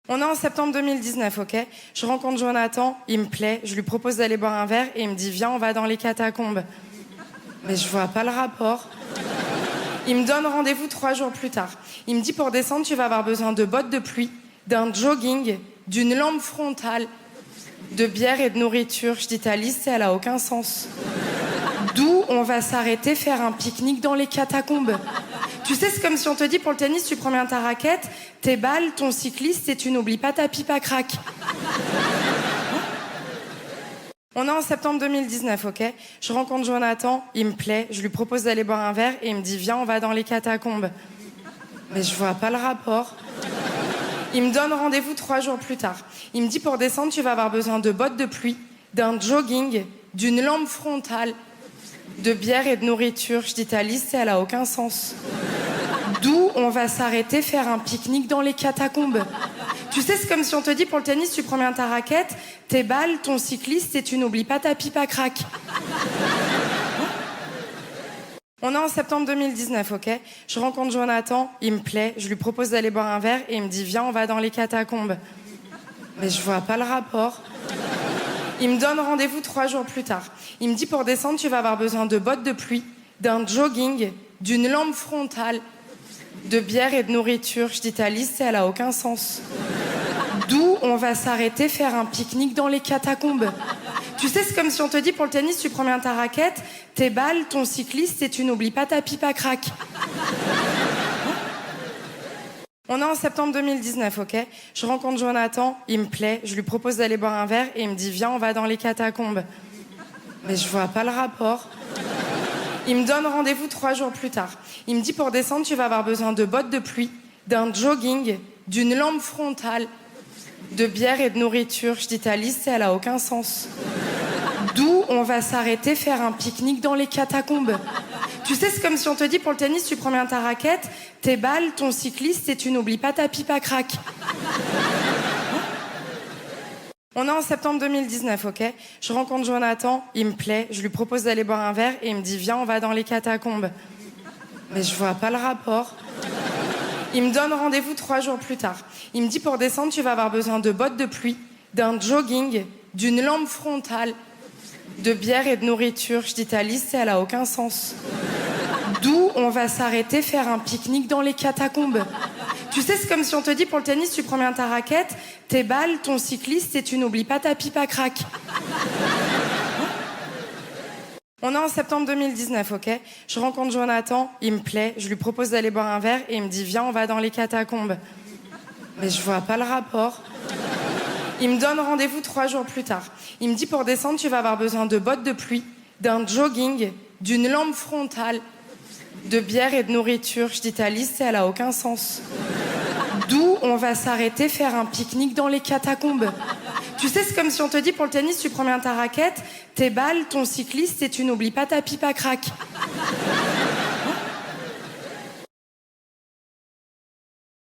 On est en septembre 2019, ok? Je rencontre Jonathan, il me plaît, je lui propose d'aller boire un verre et il me dit viens, on va dans les catacombes. Mais je vois pas le rapport. Il me donne rendez-vous 3 jours plus tard. Il me dit pour descendre, tu vas avoir besoin de bottes de pluie, d'un jogging, d'une lampe frontale, de bière et de nourriture. Je dis ta liste, elle a aucun sens. D'où on va s'arrêter faire un pique-nique dans les catacombes. Tu sais, c'est comme si on te dit pour le tennis, tu prends bien ta raquette, tes balles, ton cycliste et tu n'oublies pas ta pipe à crack. On est en septembre 2019, ok? Je rencontre Jonathan, il me plaît, je lui propose d'aller boire un verre et il me dit viens, on va dans les catacombes. Mais je vois pas le rapport. Il me donne rendez-vous 3 jours plus tard. Il me dit pour descendre, tu vas avoir besoin de bottes de pluie, d'un jogging, d'une lampe frontale, de bière et de nourriture. Je dis ta liste, elle a aucun sens. D'où on va s'arrêter faire un pique-nique dans les catacombes. Tu sais, c'est comme si on te dit pour le tennis, tu prends bien ta raquette, tes balles, ton cycliste et tu n'oublies pas ta pipe à crack. On est en septembre 2019, ok? Je rencontre Jonathan, il me plaît, je lui propose d'aller boire un verre et il me dit viens, on va dans les catacombes. Mais je vois pas le rapport. Il me donne rendez-vous 3 jours plus tard. Il me dit pour descendre, tu vas avoir besoin de bottes de pluie, d'un jogging, d'une lampe frontale, de bière et de nourriture. Je dis ta liste, elle a aucun sens. D'où on va s'arrêter faire un pique-nique dans les catacombes. Tu sais, c'est comme si on te dit pour le tennis, tu prends bien ta raquette, tes balles, ton cycliste et tu n'oublies pas ta pipe à crack. On est en septembre 2019, ok? Je rencontre Jonathan, il me plaît, je lui propose d'aller boire un verre et il me dit viens, on va dans les catacombes. Mais je vois pas le rapport. Il me donne rendez-vous 3 jours plus tard. Il me dit pour descendre, tu vas avoir besoin de bottes de pluie, d'un jogging, d'une lampe frontale, de bière et de nourriture. Je dis ta liste, elle a aucun sens. D'où on va s'arrêter faire un pique-nique dans les catacombes. Tu sais, c'est comme si on te dit pour le tennis, tu prends bien ta raquette, tes balles, ton cycliste et tu n'oublies pas ta pipe à crack. On est en septembre 2019, ok? Je rencontre Jonathan, il me plaît, je lui propose d'aller boire un verre et il me dit viens, on va dans les catacombes. Mais je vois pas le rapport. Il me donne rendez-vous 3 jours plus tard. Il me dit pour descendre, tu vas avoir besoin de bottes de pluie, d'un jogging, d'une lampe frontale, de bière et de nourriture. Je dis ta liste, elle a aucun sens. D'où on va s'arrêter faire un pique-nique dans les catacombes. Tu sais, c'est comme si on te dit pour le tennis, tu prends bien ta raquette, tes balles, ton cycliste et tu n'oublies pas ta pipe à crack. On est en septembre 2019, ok? Je rencontre Jonathan, il me plaît, je lui propose d'aller boire un verre et il me dit viens, on va dans les catacombes. Mais je vois pas le rapport. Il me donne rendez-vous 3 jours plus tard. Il me dit pour descendre, tu vas avoir besoin de bottes de pluie, d'un jogging, d'une lampe frontale, de bière et de nourriture. Je dis ta liste, elle a aucun sens. D'où on va s'arrêter faire un pique-nique dans les catacombes. Tu sais, c'est comme si on te dit pour le tennis, tu prends bien ta raquette, tes balles, ton cycliste et tu n'oublies pas ta pipe à crack.